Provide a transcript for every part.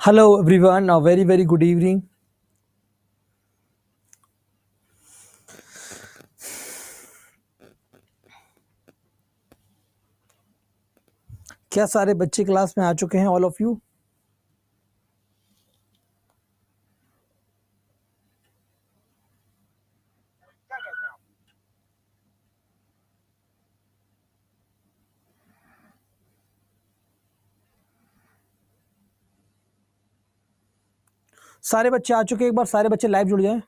Hello everyone, a very good evening. क्या सारे बच्चे क्लास में आ चुके हैं ऑल ऑफ यू? सारे बच्चे आ चुके हैं, एक बार सारे बच्चे लाइव जुड़ जाएं।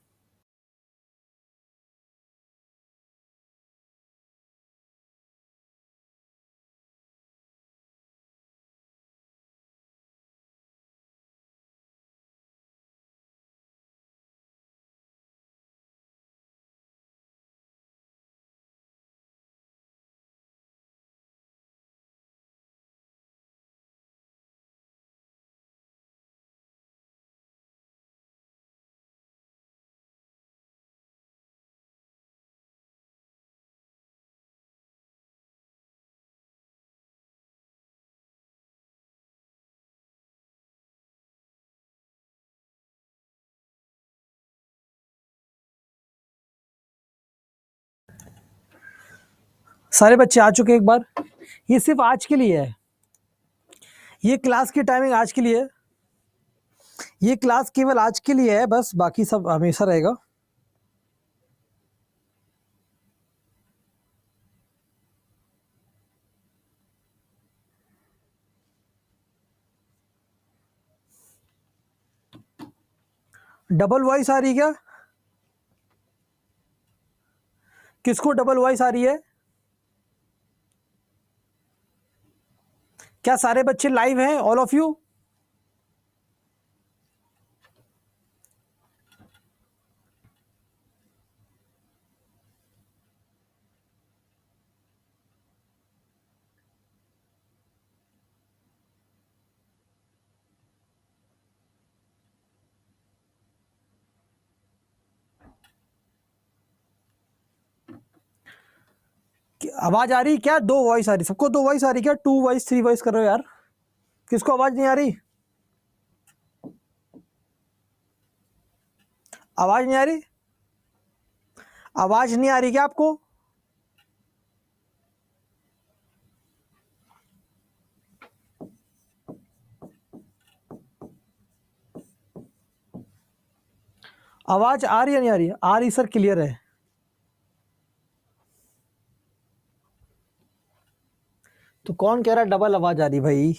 सारे बच्चे आ चुके हैं एक बार। ये सिर्फ आज के लिए है, ये क्लास की टाइमिंग आज के लिए है, ये क्लास केवल आज के लिए है, बस बाकी सब हमेशा रहेगा। डबल वॉइस आ रही है क्या? किसको डबल वॉइस आ रही है? क्या सारे बच्चे लाइव हैं ऑल ऑफ यू? आवाज आ रही क्या? दो वॉइस आ रही, सबको दो वॉइस आ रही क्या? टू वॉइस थ्री वॉइस कर रहे हो यार? किसको आवाज नहीं आ रही? आवाज नहीं आ रही? आवाज नहीं आ रही क्या आपको? आवाज आ रही है नहीं आ रही है? आ रही सर, क्लियर है। तो कौन कह रहा है डबल आवाज आ रही भाई?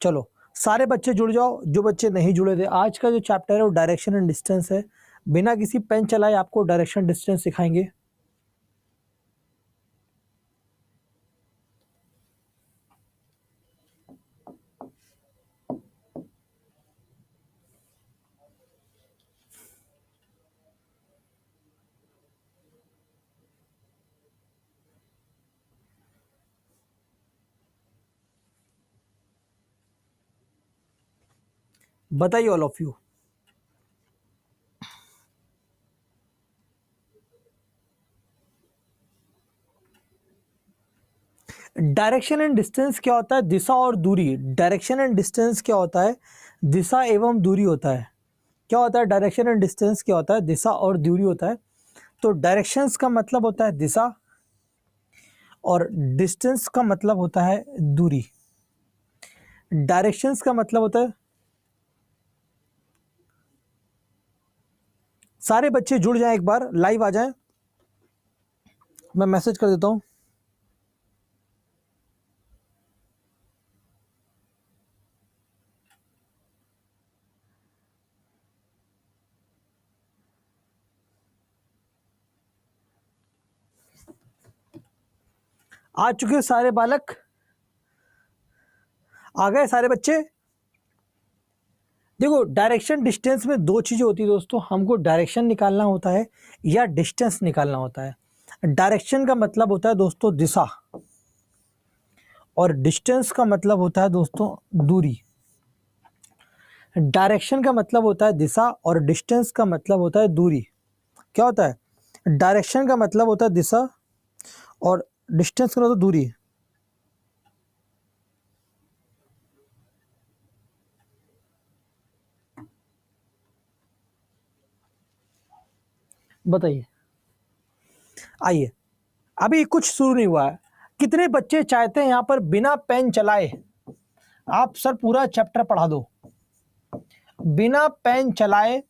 चलो सारे बच्चे जुड़ जाओ, जो बच्चे नहीं जुड़े थे। आज का जो चैप्टर है वो डायरेक्शन एंड डिस्टेंस है। बिना किसी पेन चलाए आपको डायरेक्शन डिस्टेंस सिखाएंगे। बताइए all of you. Direction and distance क्या होता है? दिशा और दूरी। डायरेक्शन एंड डिस्टेंस क्या होता है? दिशा एवं दूरी होता है। क्या होता है डायरेक्शन एंड डिस्टेंस? क्या होता है? दिशा और दूरी होता है। तो डायरेक्शंस का मतलब होता है दिशा और डिस्टेंस का मतलब होता है दूरी। डायरेक्शंस का मतलब होता है, सारे बच्चे जुड़ जाएं, एक बार लाइव आ जाएं। मैं मैसेज कर देता हूं। आ चुके सारे बालक? आ गए सारे बच्चे? देखो डायरेक्शन डिस्टेंस में दो चीजें होती है दोस्तों, हमको डायरेक्शन निकालना होता है या डिस्टेंस निकालना होता है। डायरेक्शन का मतलब होता है दोस्तों दिशा, और डिस्टेंस का मतलब होता है दोस्तों दूरी। डायरेक्शन का मतलब होता है दिशा और डिस्टेंस का मतलब होता है दूरी। क्या होता है? डायरेक्शन का मतलब होता है दिशा और डिस्टेंस का मतलब दूरी। बताइए। आइए, अभी कुछ शुरू नहीं हुआ है। कितने बच्चे चाहते हैं यहां पर बिना पेन चलाए, आप सर पूरा चैप्टर पढ़ा दो बिना पेन चलाए,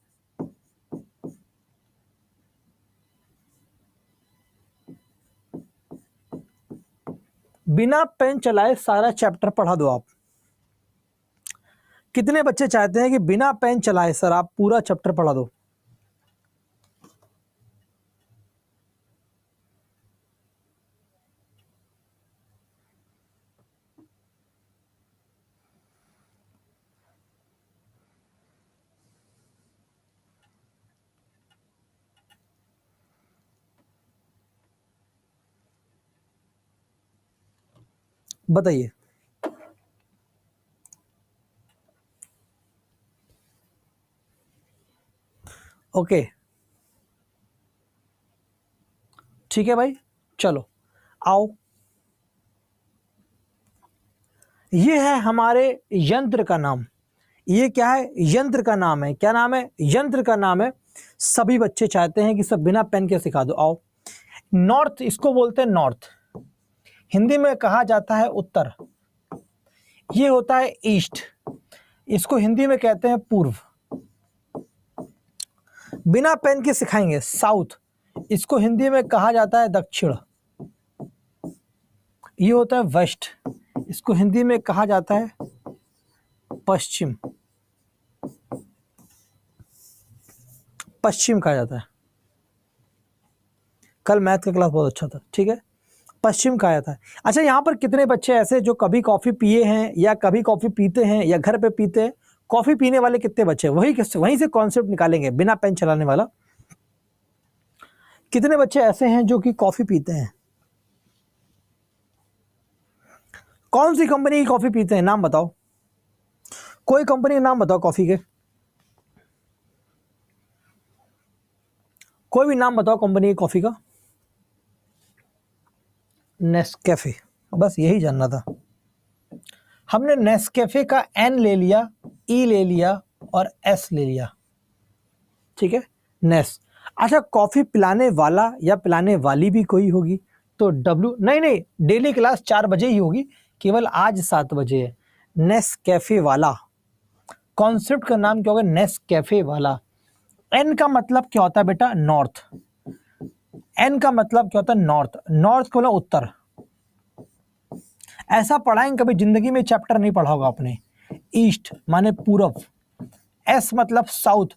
बिना पेन चलाए सारा चैप्टर पढ़ा दो आप। कितने बच्चे चाहते हैं कि बिना पेन चलाए सर आप पूरा चैप्टर पढ़ा दो? बताइए। ओके, ठीक है भाई, चलो आओ। ये है हमारे यंत्र का नाम। ये क्या है? यंत्र का नाम है। क्या नाम है? यंत्र का नाम है। सभी बच्चे चाहते हैं कि सब बिना पेन के सिखा दो। आओ, नॉर्थ, इसको बोलते हैं नॉर्थ, हिंदी में कहा जाता है उत्तर। ये होता है ईस्ट, इसको हिंदी में कहते हैं पूर्व। बिना पेन के सिखाएंगे साउथ, इसको हिंदी में कहा जाता है दक्षिण। ये होता है वेस्ट, इसको हिंदी में कहा जाता है पश्चिम। पश्चिम कहा जाता है। कल मैथ का क्लास बहुत अच्छा था, ठीक है। पश्चिम कहा जाता है। अच्छा, यहाँ पर कितने बच्चे ऐसे जो कभी कॉफी पिए हैं या कभी कॉफी पीते हैं या घर पे पीते हैं? कॉफी पीने वाले कितने बच्चे? वहीं से कॉन्सेप्ट निकालेंगे बिना पेन चलाने वाला। कितने बच्चे ऐसे हैं जो कि कॉफी पीते हैं? कौन सी कंपनी की कॉफी पीते हैं? नाम बताओ, कोई कंपनी का नाम बताओ कॉफी के, कोई भी नाम बताओ कंपनी की कॉफी का। नेस्कैफे, बस यही जानना था। हमने नेस्कैफे का एन ले लिया, ई ले लिया और एस ले लिया, ठीक है, नेस। अच्छा, कॉफी पिलाने वाला या पिलाने वाली भी कोई होगी तो डब्ल्यू। नहीं, डेली क्लास 4 बजे ही होगी, केवल आज 7 बजे है। नेस्कैफे वाला, कॉन्सेप्ट का नाम क्या होगा? नेस्कैफे वाला। एन का मतलब क्या होता है बेटा? नॉर्थ। एन का मतलब क्या होता है? नॉर्थ। नॉर्थ को बोला उत्तर। ऐसा पढ़ाएंगे, कभी जिंदगी में चैप्टर नहीं पढ़ा होगा आपने। ईस्ट माने पूरब, एस मतलब साउथ,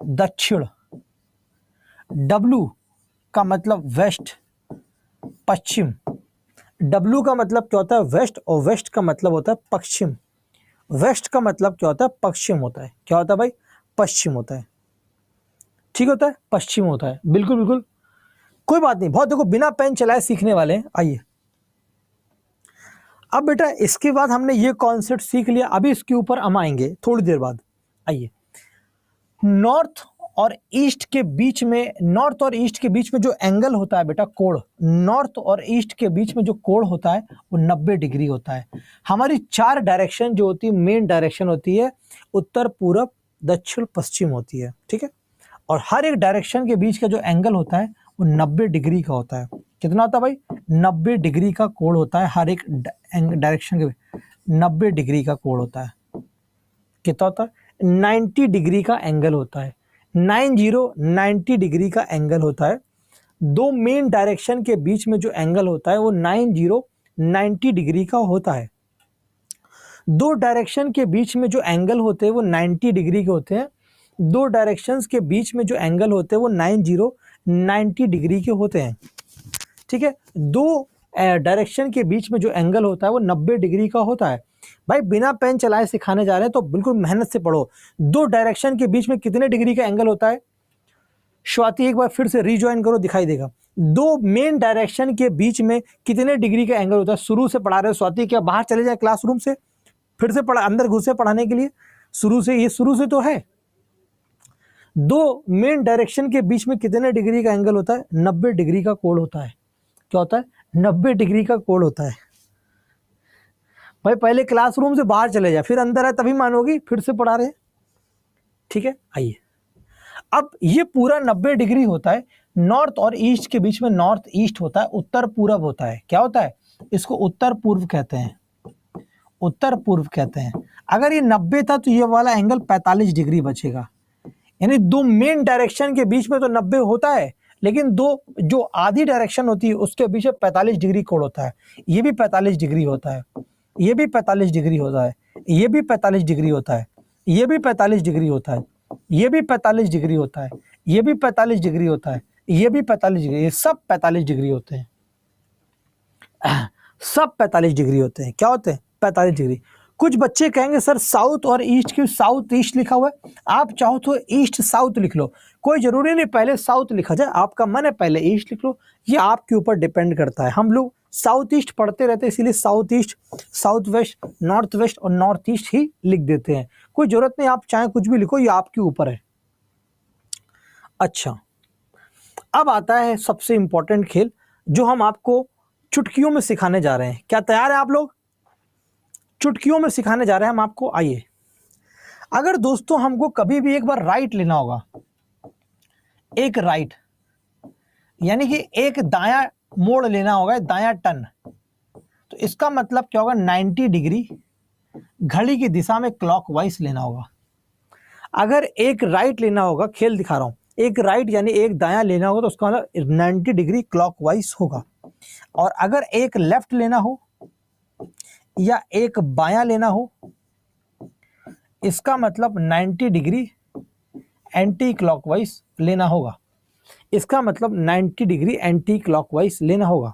दक्षिण। डब्लू का मतलब वेस्ट, पश्चिम। डब्लू का मतलब क्या होता है? वेस्ट, और वेस्ट का मतलब होता है पश्चिम। वेस्ट का मतलब क्या होता है? पश्चिम होता है। क्या होता है भाई? पश्चिम होता है, ठीक होता है, पश्चिम होता है। बिल्कुल बिल्कुल, कोई बात नहीं। बहुत देखो, बिना पेन चलाए सीखने वाले हैं। आइए, अब बेटा इसके बाद हमने ये कॉन्सेप्ट सीख लिया, अभी इसके ऊपर हम आएंगे थोड़ी देर बाद। आइए, नॉर्थ और ईस्ट के बीच में, नॉर्थ और ईस्ट के बीच में जो एंगल होता है बेटा, कोण, नॉर्थ और ईस्ट के बीच में जो कोण होता है वो 90 डिग्री होता है। हमारी 4 डायरेक्शन जो होती है, मेन डायरेक्शन होती है उत्तर, पूरब, दक्षिण, पश्चिम होती है, ठीक है। और हर एक डायरेक्शन के बीच का जो एंगल होता है वो 90 डिग्री का होता है। कितना होता है भाई? 90 डिग्री का कोण होता है हर एक डायरेक्शन के, 90 डिग्री का कोण होता है। कितना होता है? 90 डिग्री का एंगल होता है। 90 डिग्री का एंगल होता है। दो मेन डायरेक्शन के बीच में जो एंगल होता है वो 90 डिग्री का होता है। दो डायरेक्शन के बीच में जो एंगल होते हैं वो 90 डिग्री के होते हैं। दो डायरेक्शंस के बीच में जो एंगल होते हैं वो 90 डिग्री के होते हैं, ठीक है। दो डायरेक्शन के बीच में जो एंगल होता है वो 90 डिग्री का होता है। भाई बिना पेन चलाए सिखाने जा रहे हैं तो बिल्कुल मेहनत से पढ़ो। दो डायरेक्शन के बीच में कितने डिग्री का एंगल होता है? स्वाति एक बार फिर से रीजॉइन करो, दिखाई देगा। दो मेन डायरेक्शन के बीच में कितने डिग्री का एंगल होता है? शुरू से पढ़ा रहे हो स्वाति, क्या बाहर चले जाए क्लासरूम से, फिर से पढ़ा, अंदर घुसे पढ़ाने के लिए? शुरू से, ये शुरू से तो है। दो मेन डायरेक्शन के बीच में कितने डिग्री का एंगल होता है? 90 डिग्री का कोण होता है। क्या होता है? 90 डिग्री का कोण होता है। भाई पहले क्लासरूम से बाहर चले जाए, फिर अंदर है तभी मानोगी, फिर से पढ़ा रहे हैं, ठीक है। आइए, अब ये पूरा 90 डिग्री होता है, नॉर्थ और ईस्ट के बीच में नॉर्थ ईस्ट होता है, उत्तर पूर्व होता है। क्या होता है? इसको उत्तर पूर्व कहते हैं, उत्तर पूर्व कहते हैं। अगर ये 90 था तो ये वाला एंगल 45 डिग्री बचेगा। यानी दो मेन डायरेक्शन के बीच में तो 90 होता है, लेकिन दो जो आधी डायरेक्शन होती है उसके बीच में 45 डिग्री कोण होता है। ये भी 45 डिग्री होता है, ये भी 45 डिग्री होता है, ये भी 45 डिग्री होता है, ये भी 45 डिग्री होता है, ये भी 45 डिग्री होता है, ये भी 45 डिग्री होता है, ये भी 45 डिग्री, ये सब 45 डिग्री होते हैं, सब 45 डिग्री होते हैं। क्या होते हैं? 45 डिग्री। कुछ बच्चे कहेंगे सर साउथ और ईस्ट, क्यों साउथ ईस्ट लिखा हुआ है? आप चाहो तो ईस्ट साउथ लिख लो, कोई जरूरी नहीं पहले साउथ लिखा जाए, आपका मन है पहले ईस्ट लिख लो, ये आपके ऊपर डिपेंड करता है। हम लोग साउथ ईस्ट पढ़ते रहते हैं, इसीलिए south east, south west, north west और नॉर्थ ईस्ट ही लिख देते हैं। कोई जरूरत नहीं, आप चाहे कुछ भी लिखो, ये आपके ऊपर है। अच्छा, अब आता है सबसे इंपॉर्टेंट खेल जो हम आपको चुटकियों में सिखाने जा रहे हैं। क्या तैयार है आप लोग? चुटकियों में सिखाने जा रहे हैं हम आपको। आइए, अगर दोस्तों हमको कभी भी एक बार राइट लेना होगा, एक राइट यानी कि एक दायां मोड़ लेना होगा, दायां टर्न, तो इसका मतलब क्या होगा? 90 डिग्री घड़ी की दिशा में क्लॉकवाइज लेना होगा। अगर एक राइट लेना होगा, खेल दिखा रहा हूं, एक राइट यानी एक दायां लेना होगा तो उसका मतलब 90 डिग्री क्लॉकवाइज होगा। और अगर एक लेफ्ट लेना हो या एक बायां लेना हो, इसका मतलब 90 डिग्री एंटी क्लॉकवाइज लेना होगा। इसका मतलब 90 डिग्री एंटी क्लॉकवाइज लेना होगा।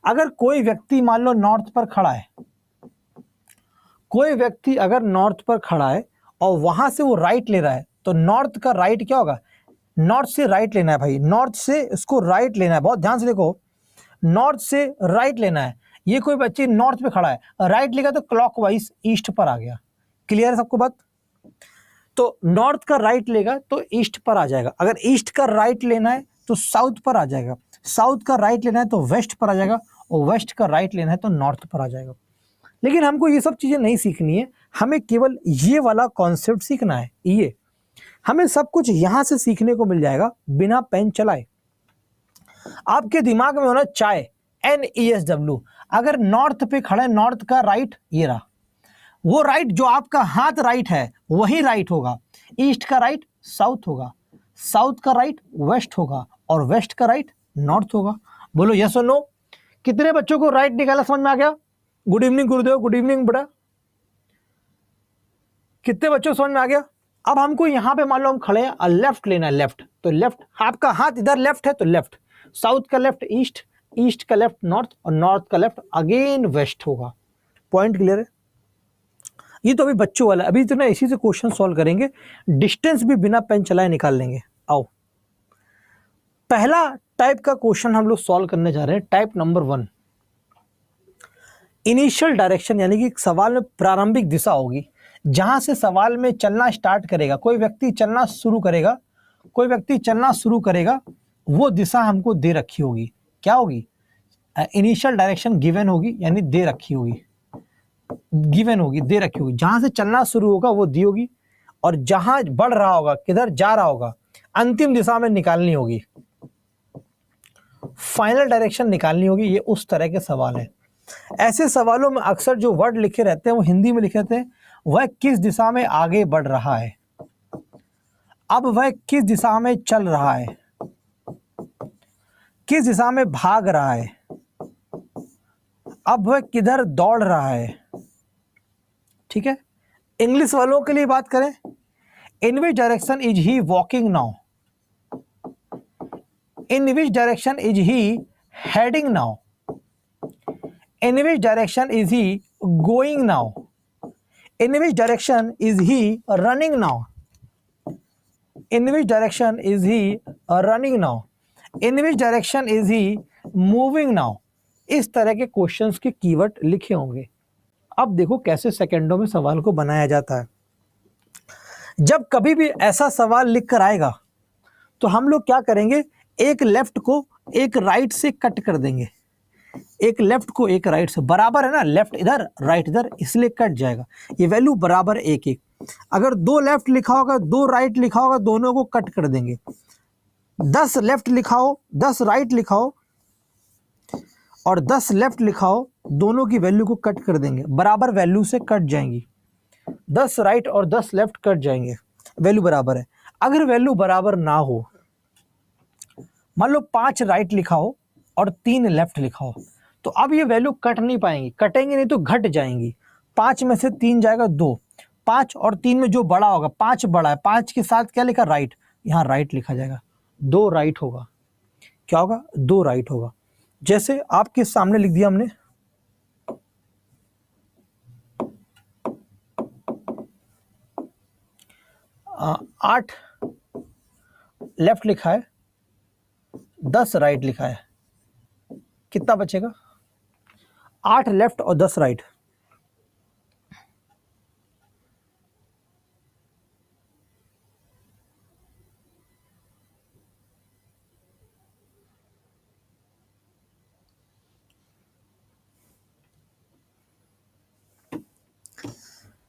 अगर कोई व्यक्ति मान लो नॉर्थ पर खड़ा है, कोई व्यक्ति अगर नॉर्थ पर खड़ा है और वहां से वो राइट ले रहा है, तो नॉर्थ का राइट क्या होगा? नॉर्थ से राइट लेना है भाई, नॉर्थ से इसको राइट लेना है, बहुत ध्यान से देखो, नॉर्थ से राइट लेना है। ये कोई बच्चे नॉर्थ पे खड़ा है, राइट लेगा तो क्लॉकवाइज ईस्ट पर आ गया। क्लियर है सबको बात? तो नॉर्थ का राइट लेगा तो ईस्ट पर आ जाएगा, अगर ईस्ट का राइट लेना है तो साउथ पर आ जाएगा, साउथ का राइट लेना है तो वेस्ट पर आ जाएगा, और वेस्ट का राइट लेना है तो नॉर्थ पर आ जाएगा। लेकिन हमको ये सब चीजें नहीं सीखनी है, हमें केवल ये वाला कॉन्सेप्ट सीखना है। ये हमें सब कुछ यहां से सीखने को मिल जाएगा बिना पेन चलाए। आपके दिमाग में होना चाय, NESW। अगर नॉर्थ पे खड़ा है, नॉर्थ का राइट ये रहा, वो राइट जो आपका हाथ राइट है वही राइट होगा। ईस्ट का राइट साउथ होगा, साउथ का राइट वेस्ट होगा, और वेस्ट का राइट नॉर्थ होगा। बोलो यस और नो। कितने बच्चों को राइट निकाला समझ में आ गया? गुड इवनिंग गुरुदेव, गुड इवनिंग बेटा। कितने बच्चों समझ में आ गया? अब हमको यहाँ पे मान लो हम खड़े हैं, लेफ्ट लेना है, लेफ्ट, तो लेफ्ट, आपका हाथ इधर लेफ्ट है तो लेफ्ट, साउथ का लेफ्ट ईस्ट, ईस्ट का लेफ्ट नॉर्थ, और नॉर्थ का लेफ्ट अगेन वेस्ट होगा। पॉइंट क्लियर है? ये तो अभी बच्चों वाला, अभी तो ना इसी से क्वेश्चन सॉल्व करेंगे, डिस्टेंस भी बिना पेन चलाए निकाल लेंगे। आओ, पहला टाइप का क्वेश्चन हम लोग सॉल्व करने जा रहे हैं, टाइप नंबर 1। इनिशियल डायरेक्शन यानी कि सवाल में प्रारंभिक दिशा होगी, जहां से सवाल में चलना स्टार्ट करेगा, कोई व्यक्ति चलना शुरू करेगा, कोई व्यक्ति चलना शुरू करेगा, वो दिशा हमको दे रखी होगी। क्या होगी? इनिशियल डायरेक्शन गिवन होगी, यानी दे रखी होगी, गिवन होगी, दे रखी होगी। जहां से चलना शुरू होगा वो दी होगी, और जहां बढ़ रहा होगा, किधर जा रहा होगा, अंतिम दिशा में निकालनी होगी, फाइनल डायरेक्शन निकालनी होगी। ये उस तरह के सवाल है। ऐसे सवालों में अक्सर जो वर्ड लिखे रहते हैं वो हिंदी में लिखे रहते हैं, वह किस दिशा में आगे बढ़ रहा है, अब वह किस दिशा में चल रहा है, किस दिशा में भाग रहा है, अब वह किधर दौड़ रहा है। ठीक है, इंग्लिश वालों के लिए बात करें, in which direction is he walking now, in which direction is he heading now, in which direction is he going now, in which direction is he running now, in which direction is he running now, in which direction is he moving now. इस तरह के questions के keyword लिखे होंगे। अब देखो कैसे सेकंडों में सवाल को बनाया जाता है। जब कभी भी ऐसा सवाल लिख कर आएगा तो हम लोग क्या करेंगे, एक लेफ्ट को एक राइट से कट कर देंगे, एक लेफ्ट को एक राइट से, बराबर है ना, लेफ्ट इधर राइट इधर, इसलिए कट जाएगा। ये वैल्यू बराबर एक एक। अगर 2 लेफ्ट लिखा होगा 2 राइट लिखा होगा, दोनों को कट कर देंगे। 10 लेफ्ट लिखा हो 10 राइट लिखा हो और 10 लेफ्ट लिखा हो, दोनों की वैल्यू को कट कर देंगे, बराबर वैल्यू से कट जाएंगी। 10 राइट और 10 लेफ्ट कट जाएंगे, वैल्यू बराबर है। अगर वैल्यू बराबर ना हो, मान लो 5 राइट लिखा हो और 3 लेफ्ट लिखा हो, तो अब ये वैल्यू कट नहीं पाएंगी, कटेंगे नहीं तो घट जाएंगी। 5 में से 3 जाएगा 2, 5 और 3 में जो बड़ा होगा, 5 बड़ा है, 5 के साथ क्या लिखा, राइट, यहाँ राइट लिखा जाएगा, 2 राइट होगा। क्या होगा, 2 राइट होगा। जैसे आपके सामने लिख दिया हमने 8 लेफ्ट लिखा है, 10 राइट लिखा है, कितना बचेगा, 8 लेफ्ट और 10 राइट।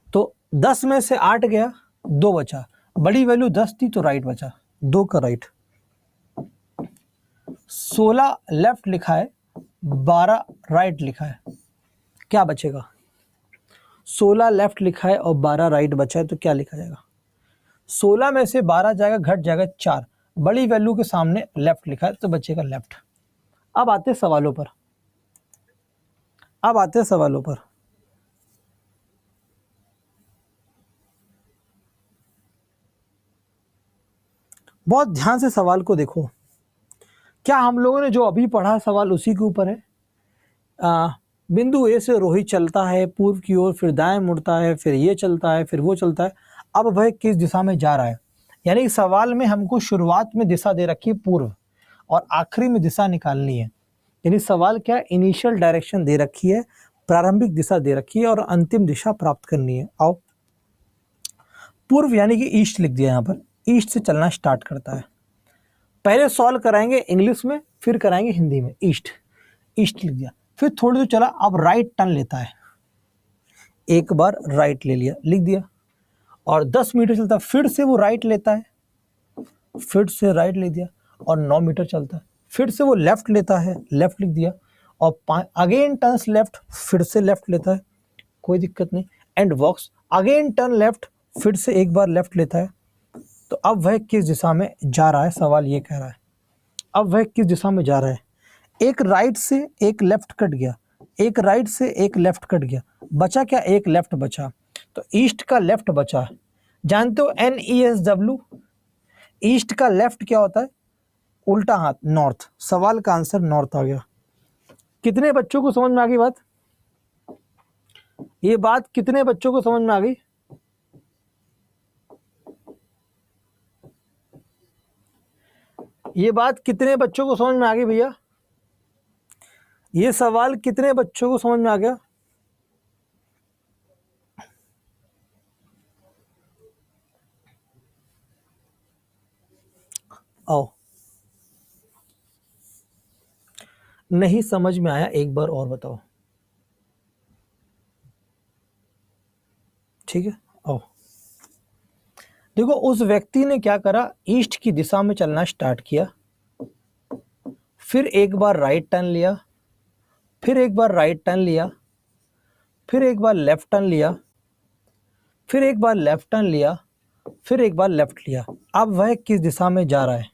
तो 10 में से 8 गया, 2 बचा, बड़ी वैल्यू 10 थी तो राइट बचा, 2 का राइट। 16 लेफ्ट लिखा है, 12 राइट लिखा है, क्या बचेगा, 16 लेफ्ट लिखा है और 12 राइट बचा है, तो क्या लिखा जाएगा, 16 में से 12 जाएगा, घट जाएगा 4, बड़ी वैल्यू के सामने लेफ्ट लिखा है तो बचेगा लेफ्ट। अब आते सवालों पर, बहुत ध्यान से सवाल को देखो। क्या हम लोगों ने जो अभी पढ़ा सवाल उसी के ऊपर है। बिंदु ए से रोहित चलता है पूर्व की ओर, फिर दाएं मुड़ता है, फिर ये चलता है, फिर वो चलता है, अब वह किस दिशा में जा रहा है। यानी सवाल में हमको शुरुआत में दिशा दे रखी है पूर्व और आखिरी में दिशा निकालनी है। यानी सवाल क्या, इनिशियल डायरेक्शन दे रखी है, प्रारंभिक दिशा दे रखी है और अंतिम दिशा प्राप्त करनी है। आओ, पूर्व यानी कि ईस्ट लिख दिया, यहाँ पर ईस्ट से चलना स्टार्ट करता है। पहले सॉल्व कराएंगे इंग्लिश में, फिर कराएंगे हिंदी में। ईस्ट लिख दिया, फिर थोड़ी दूर चला, अब राइट टर्न लेता है, एक बार राइट ले लिया, लिख दिया, और 10 मीटर चलता है, फिर से वो राइट लेता है, फिर से राइट ले दिया, और 9 मीटर चलता है, फिर से वो लेफ्ट लेता है, लेफ्ट लिख दिया, और अगेन टर्न्स लेफ्ट, फिर से लेफ्ट लेता है, कोई दिक्कत नहीं, and walks, again turn left, फिर से एक बार लेफ्ट लेता है। तो अब वह किस दिशा में जा रहा है, सवाल ये कह रहा है, अब वह किस दिशा में जा रहा है। एक राइट से एक लेफ्ट कट गया, एक राइट से एक लेफ्ट कट गया, बचा क्या, एक लेफ्ट बचा, तो ईस्ट का लेफ्ट बचा। जानते हो NESW, ईस्ट का लेफ्ट क्या होता है, उल्टा हाथ, नॉर्थ। सवाल का आंसर नॉर्थ आ गया। कितने बच्चों को समझ में आ गई बात, ये बात कितने बच्चों को समझ में आ गई। ये बात कितने बच्चों को समझ में आ गई भैया, ये सवाल कितने बच्चों को समझ में आ गया। आओ, नहीं समझ में आया एक बार और बताओ, ठीक है। आओ देखो, उस व्यक्ति ने क्या करा, ईस्ट की दिशा में चलना स्टार्ट किया, फिर एक बार राइट टर्न लिया, फिर एक बार राइट टर्न लिया, फिर एक बार लेफ्ट टर्न लिया, फिर एक बार लेफ्ट टर्न लिया, फिर एक बार लेफ्ट लिया। अब वह किस दिशा में जा रहा है,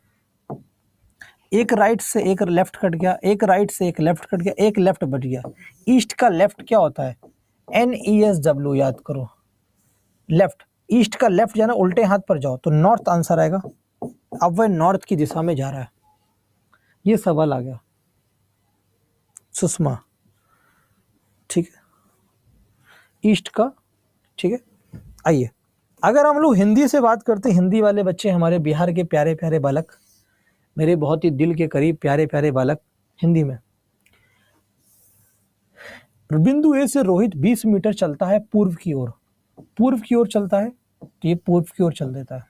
एक राइट से एक लेफ्ट कट गया, एक राइट से एक लेफ्ट कट गया, एक लेफ्ट बच गया। ईस्ट का लेफ्ट क्या होता है, NESW, याद करो, लेफ्ट। ईस्ट का लेफ्ट जाना, उल्टे हाथ पर जाओ तो नॉर्थ आंसर आएगा। अब वह नॉर्थ की दिशा में जा रहा है, ये सवाल आ गया सुषमा, ठीक है, ईस्ट का, ठीक है। आइए, अगर हम लोग हिंदी से बात करते हैं, हिंदी वाले बच्चे, हमारे बिहार के प्यारे प्यारे बालक, मेरे बहुत ही दिल के करीब प्यारे प्यारे बालक, हिंदी में, बिंदु ए से रोहित 20 मीटर चलता है पूर्व की ओर, पूर्व की ओर चलता है तो ये पूर्व की ओर चल देता है,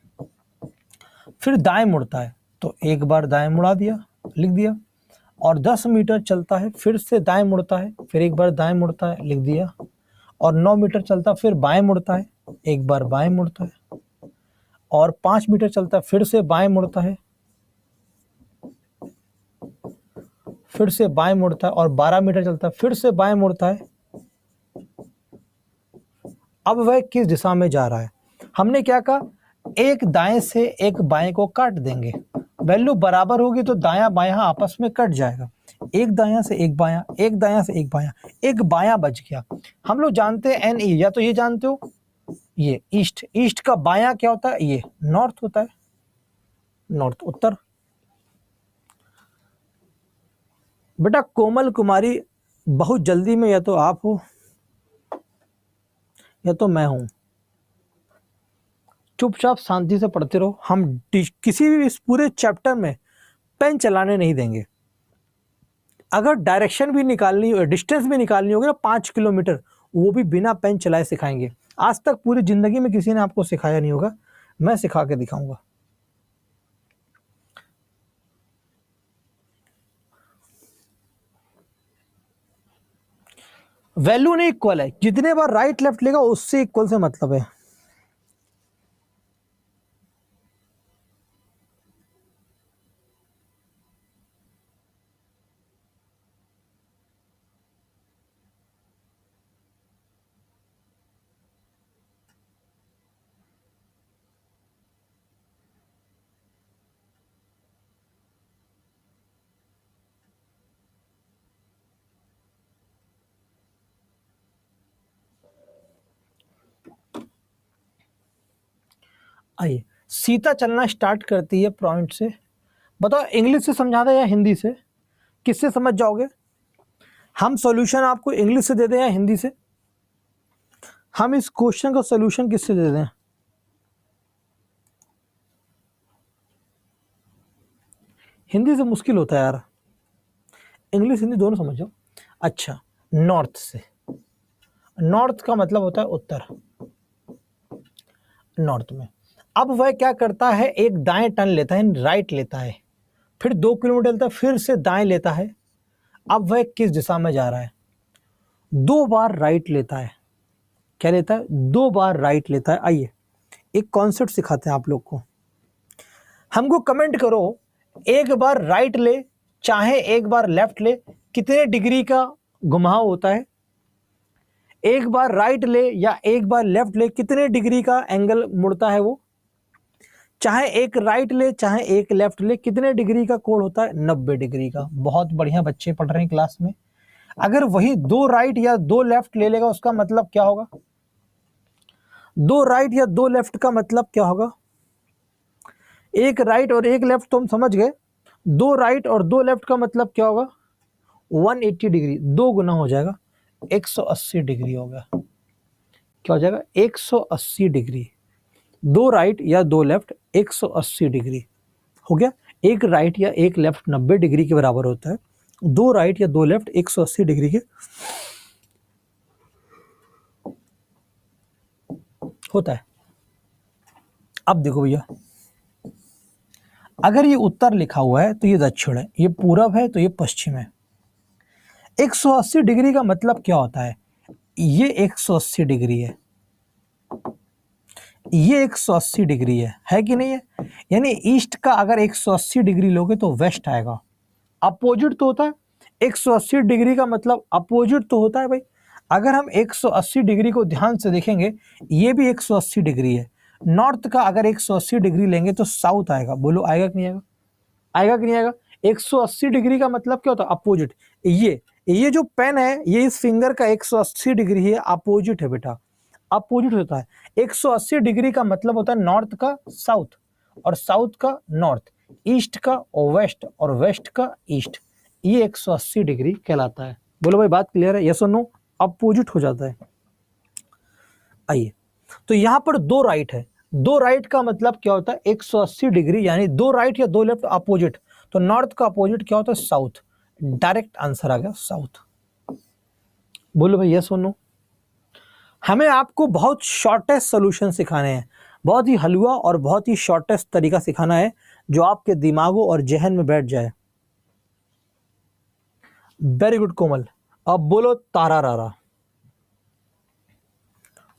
फिर दाएं मुड़ता है तो एक बार दाएं मुड़ा दिया, लिख दिया, और 10 मीटर चलता है फिर से दाएं मुड़ता है, फिर एक बार दाएं मुड़ता है, लिख दिया। और 9 मीटर चलता है फिर बाएं मुड़ता है, एक बार बाएं मुड़ता है। और 5 मीटर चलता है फिर से बाएं मुड़ता है, फिर से बाएं मुड़ता है। और 12 मीटर चलता है फिर से बाएं मुड़ता है। अब वह किस दिशा में जा रहा है? हमने क्या कहा, एक दाएं से एक बाएं को काट देंगे, वैल्यू बराबर होगी तो दायां बायां आपस में कट जाएगा। एक दायां से एक बायां, एक दायां से एक बायां, एक बायां बच गया। हम लोग जानते हैं एन ई, या तो ये जानते हो ये ईस्ट, ईस्ट का बायां क्या होता है, ये नॉर्थ होता है, नॉर्थ उत्तर। बेटा कोमल कुमारी बहुत जल्दी में या तो आप हो या तो मैं हूं, चुपचाप शांति से पढ़ते रहो। हम किसी भी इस पूरे चैप्टर में पेन चलाने नहीं देंगे। अगर डायरेक्शन भी निकालनी हो, डिस्टेंस भी निकालनी होगी ना 5 किलोमीटर, वो भी बिना पेन चलाए सिखाएंगे। आज तक पूरी जिंदगी में किसी ने आपको सिखाया नहीं होगा, मैं सिखा के दिखाऊंगा। वैल्यू नहीं इक्वल है, जितने बार राइट लेफ्ट लेगा उससे इक्वल से मतलब है। आइए, सीता चलना स्टार्ट करती है पॉइंट से। बताओ इंग्लिश से समझा दें या हिंदी से, किससे समझ जाओगे? हम सॉल्यूशन आपको इंग्लिश से दे दें या हिंदी से? हम इस क्वेश्चन का सॉल्यूशन किससे दे दें? हिंदी से मुश्किल होता है यार, इंग्लिश हिंदी दोनों समझ जाओ। अच्छा, नॉर्थ से, नॉर्थ का मतलब होता है उत्तर, नॉर्थ में। अब वह क्या करता है, एक दाएं टर्न लेता है, राइट लेता है, फिर 2 किलोमीटर चलता है, फिर से दाएं लेता है। अब वह किस दिशा में जा रहा है? 2 बार राइट लेता है। क्या लेता है? 2 बार राइट लेता है। आइए एक कॉन्सेप्ट सिखाते हैं आप लोग को। हमको कमेंट करो, एक बार राइट ले चाहे एक बार लेफ्ट ले, कितने डिग्री का घुमाव होता है? एक बार राइट ले या एक बार लेफ्ट ले, कितने डिग्री का एंगल मुड़ता है वो? चाहे एक राइट ले चाहे एक लेफ्ट ले, कितने डिग्री का कोण होता है? 90 डिग्री का। बहुत बढ़िया, बच्चे पढ़ रहे हैं क्लास में। अगर वही 2 राइट या 2 लेफ्ट ले लेगा, उसका मतलब क्या होगा? 2 राइट या 2 लेफ्ट का मतलब क्या होगा? एक राइट और एक लेफ्ट तो हम समझ गए, 2 राइट और 2 लेफ्ट का मतलब क्या होगा? 180 डिग्री, 2 गुना हो जाएगा, 180 डिग्री होगा। क्या हो जाएगा? 180 डिग्री। 2 राइट या 2 लेफ्ट 180 डिग्री हो गया। एक राइट या एक लेफ्ट 90 डिग्री के बराबर होता है, 2 राइट या 2 लेफ्ट 180 डिग्री के होता है। अब देखो भैया, अगर ये उत्तर लिखा हुआ है तो ये दक्षिण है, ये पूरब है तो ये पश्चिम है। 180 डिग्री का मतलब क्या होता है? ये 180 डिग्री है, ये 180 डिग्री है कि नहीं है? यानी ईस्ट का अगर 180 डिग्री लोगे तो वेस्ट आएगा। अपोजिट तो होता है, 180 डिग्री का मतलब अपोजिट तो होता है भाई। अगर हम 180 डिग्री को ध्यान से देखेंगे, ये भी 180 डिग्री है। नॉर्थ का अगर 180 डिग्री लेंगे तो साउथ आएगा। बोलो आएगा कि नहीं आएगा? आएगा कि नहीं आएगा? 180 डिग्री का मतलब क्या होता है? अपोजिट। ये जो पेन है, ये इस फिंगर का 180 डिग्री है, अपोजिट है बेटा, अपोजिट होता है। 180 डिग्री का मतलब होता है नॉर्थ का साउथ, और साउथ का नॉर्थ, ईस्ट का वेस्ट, और वेस्ट का ईस्ट। ये 180 डिग्री कहलाता है। बोलो भाई बात क्लियर है? यस और नो? अपोजिट हो जाता है। आइए, तो यहां पर 2 राइट है, 2 राइट का मतलब क्या होता है? 180 डिग्री, यानी 2 राइट या 2 लेफ्ट अपोजिट। तो नॉर्थ का अपोजिट क्या होता है? साउथ। डायरेक्ट आंसर आ गया साउथ। बोलो भाई यस और नो? हमें आपको बहुत शॉर्टेस्ट सोल्यूशन सिखाने हैं, बहुत ही हलवा और बहुत ही शॉर्टेस्ट तरीका सिखाना है जो आपके दिमागों और जहन में बैठ जाए। वेरी गुड कोमल। अब बोलो तारा रारा।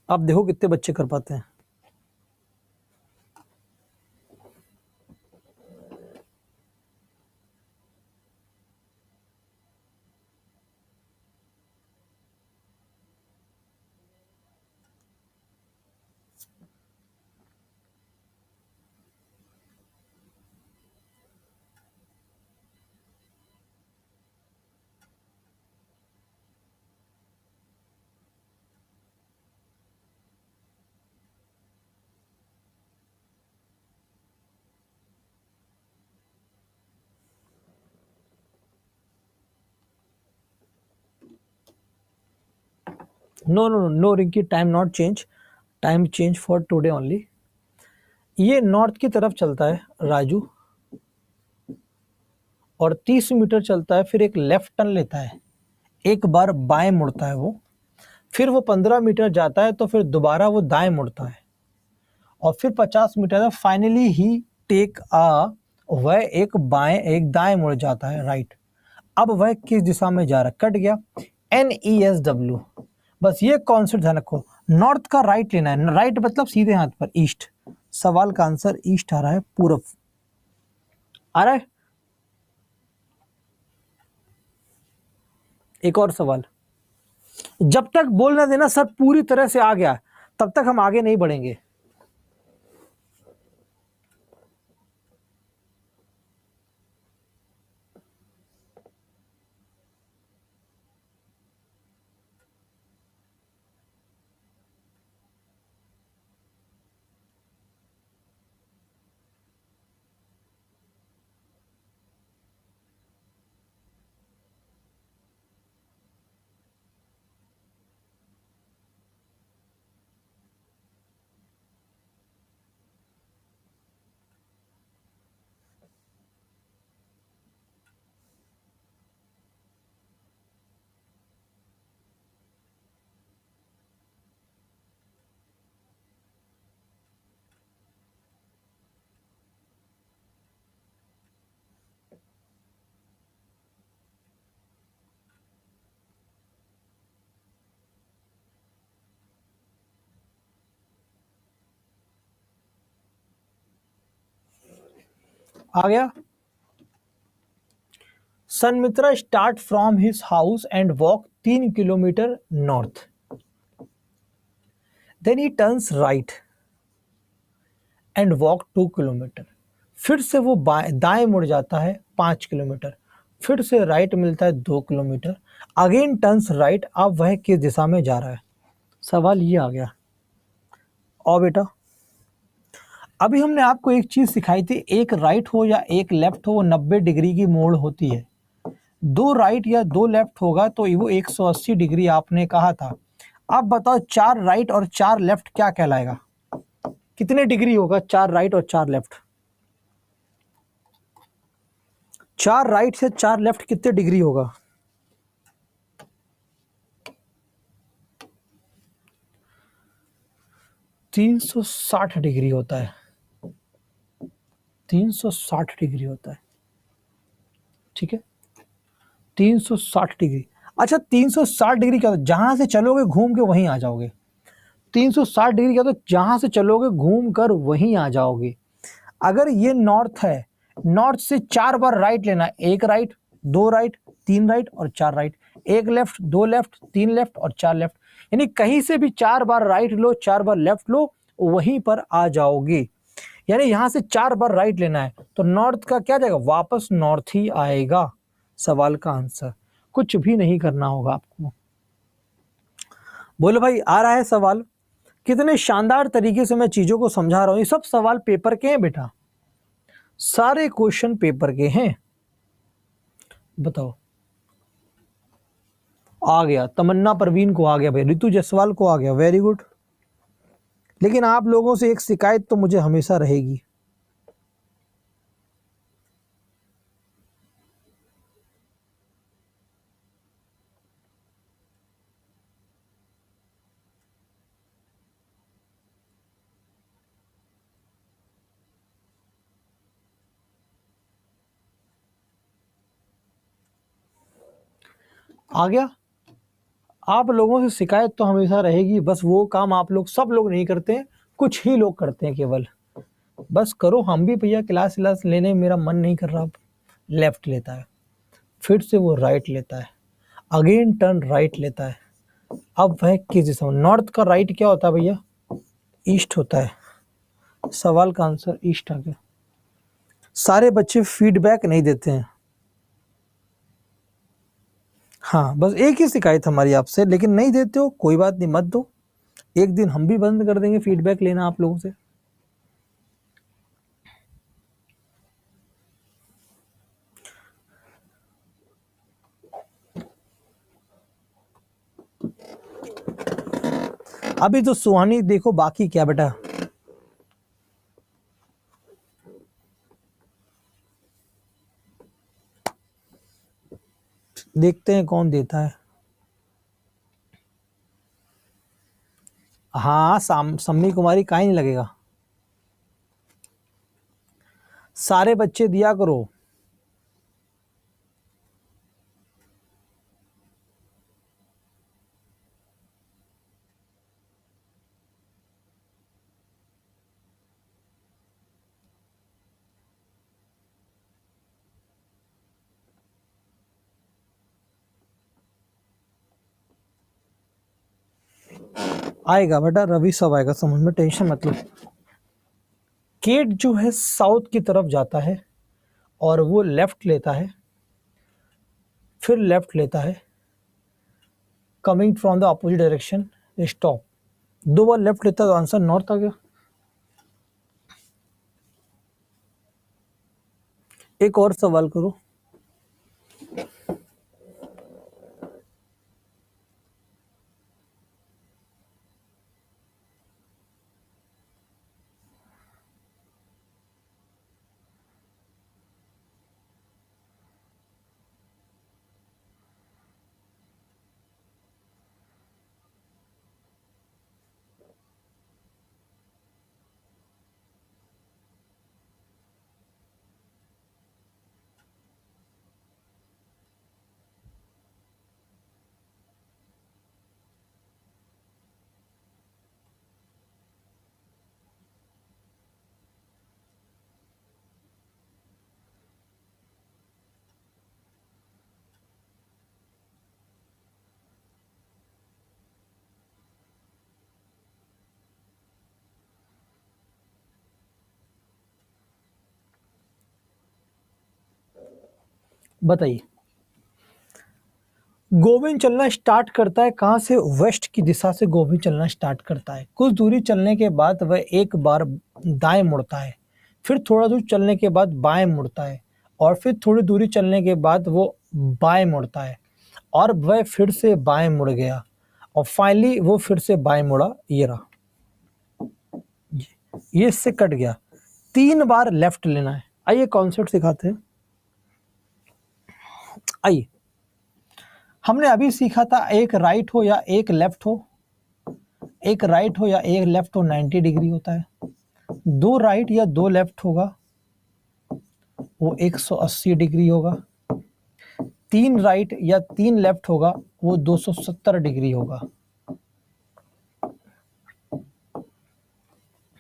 अब देखो कितने बच्चे कर पाते हैं। No no no Rinki, time not change, time change for today only. ये नॉर्थ की तरफ चलता है राजू, और 30 मीटर चलता है, फिर एक लेफ्ट टर्न लेता है, एक बार बाएं मुड़ता है वो, फिर वो 15 मीटर जाता है तो फिर दोबारा वो दाएं मुड़ता है, और फिर 50 मीटर फाइनली ही टेक वह एक बाएं एक दाएं मुड़ जाता है, राइट। अब वह किस दिशा में जा रहा है, कट गया, NESW। बस ये कॉन्सेप्ट ध्यान रखो, नॉर्थ का राइट लेना है, राइट मतलब सीधे हाथ पर, ईस्ट। सवाल का आंसर ईस्ट आ रहा है, पूरब आ रहा है। एक और सवाल, जब तक बोलना देना सर पूरी तरह से आ गया तब तक हम आगे नहीं बढ़ेंगे। आ गया। Sanmitra start from his house and walk 3 kilometre north, then he turns right and walk 2 kilometre. फिर से वो दाएं मुड़ जाता है 5 किलोमीटर, फिर से राइट मिलता है 2 किलोमीटर, अगेन टर्न्स राइट। अब वह किस दिशा में जा रहा है, सवाल ये आ गया। और बेटा अभी हमने आपको एक चीज सिखाई थी, एक राइट हो या एक लेफ्ट हो वो 90 डिग्री की मोड़ होती है, दो राइट या दो लेफ्ट होगा तो वो 180 डिग्री आपने कहा था। अब बताओ 4 राइट और 4 लेफ्ट क्या कहलाएगा, कितने डिग्री होगा 4 राइट और 4 लेफ्ट, 4 राइट से 4 लेफ्ट कितने डिग्री होगा। 360 डिग्री होता है, 360 डिग्री होता है, ठीक है, 360 डिग्री। अच्छा 360 डिग्री क्या होता है, जहां से चलोगे घूम के वहीं आ जाओगे। 360 डिग्री क्या होता है, जहां से चलोगे घूम कर वहीं आ जाओगे। अगर ये नॉर्थ है, नॉर्थ से 4 बार राइट लेना, एक राइट, दो राइट, तीन राइट और 4 राइट, एक लेफ्ट, दो लेफ्ट, तीन लेफ्ट और 4 लेफ्ट, यानी कहीं से भी 4 बार राइट लो 4 बार लेफ्ट लो वहीं पर आ जाओगे। यानी यहां से 4 बार राइट लेना है तो नॉर्थ का क्या जाएगा, वापस नॉर्थ ही आएगा। सवाल का आंसर, कुछ भी नहीं करना होगा आपको। बोलो भाई आ रहा है सवाल, कितने शानदार तरीके से मैं चीजों को समझा रहा हूं। ये सब सवाल पेपर के हैं बेटा, सारे क्वेश्चन पेपर के हैं। बताओ, आ गया तमन्ना परवीन को आ गया भाई, रितु जायसवाल को आ गया, वेरी गुड। लेकिन आप लोगों से एक शिकायत तो मुझे हमेशा रहेगी, आ गया। आप लोगों से शिकायत तो हमेशा रहेगी, बस वो काम आप लोग सब लोग नहीं करते हैं, कुछ ही लोग करते हैं केवल। बस करो। हम भी भैया क्लास क्लास लेने में मेरा मन नहीं कर रहा। लेफ्ट लेता है, फिर से वो राइट लेता है, अगेन टर्न राइट लेता है। अब वह किस दिशा में? नॉर्थ का राइट क्या होता है भैया? ईस्ट होता है। सवाल का आंसर ईस्ट आ गया। सारे बच्चे फीडबैक नहीं देते हैं। हाँ, बस एक ही शिकायत हमारी आपसे, लेकिन नहीं देते हो, कोई बात नहीं, मत दो। एक दिन हम भी बंद कर देंगे फीडबैक लेना आप लोगों से। अभी तो सुहानी देखो, बाकी क्या बेटा? देखते हैं कौन देता है। हाँ, सम्मी कुमारी का ही नहीं लगेगा। सारे बच्चे दिया करो। आएगा बेटा, रवि सब आएगा समझ में, टेंशन मत लो। केट जो है साउथ की तरफ जाता है और वो लेफ्ट लेता है, फिर लेफ्ट लेता है, coming from the opposite direction, stop. दो बार लेफ्ट लेता है तो आंसर नॉर्थ आ गया। एक और सवाल करो। बताइए। गोविंद चलना स्टार्ट करता है कहाँ से? वेस्ट की दिशा से गोविंद चलना स्टार्ट करता है। कुछ दूरी चलने के बाद वह एक बार दाएं मुड़ता है, फिर थोड़ा दूर चलने के बाद बाएं मुड़ता है, और फिर थोड़ी दूरी चलने के बाद वो बाएं मुड़ता है, और वह फिर से बाएं मुड़ गया, और फाइनली वो फिर से बाएं मुड़ा। ये रहा, ये इससे कट गया। 3 बार लेफ्ट लेना है। आइए कॉन्सेप्ट सिखाते हैं। आइए, हमने अभी सीखा था एक राइट हो या एक लेफ्ट हो, एक राइट हो या एक लेफ्ट हो 90 डिग्री होता है। दो राइट या दो लेफ्ट होगा वो 180 डिग्री होगा। 3 राइट या 3 लेफ्ट होगा वो 270 डिग्री होगा।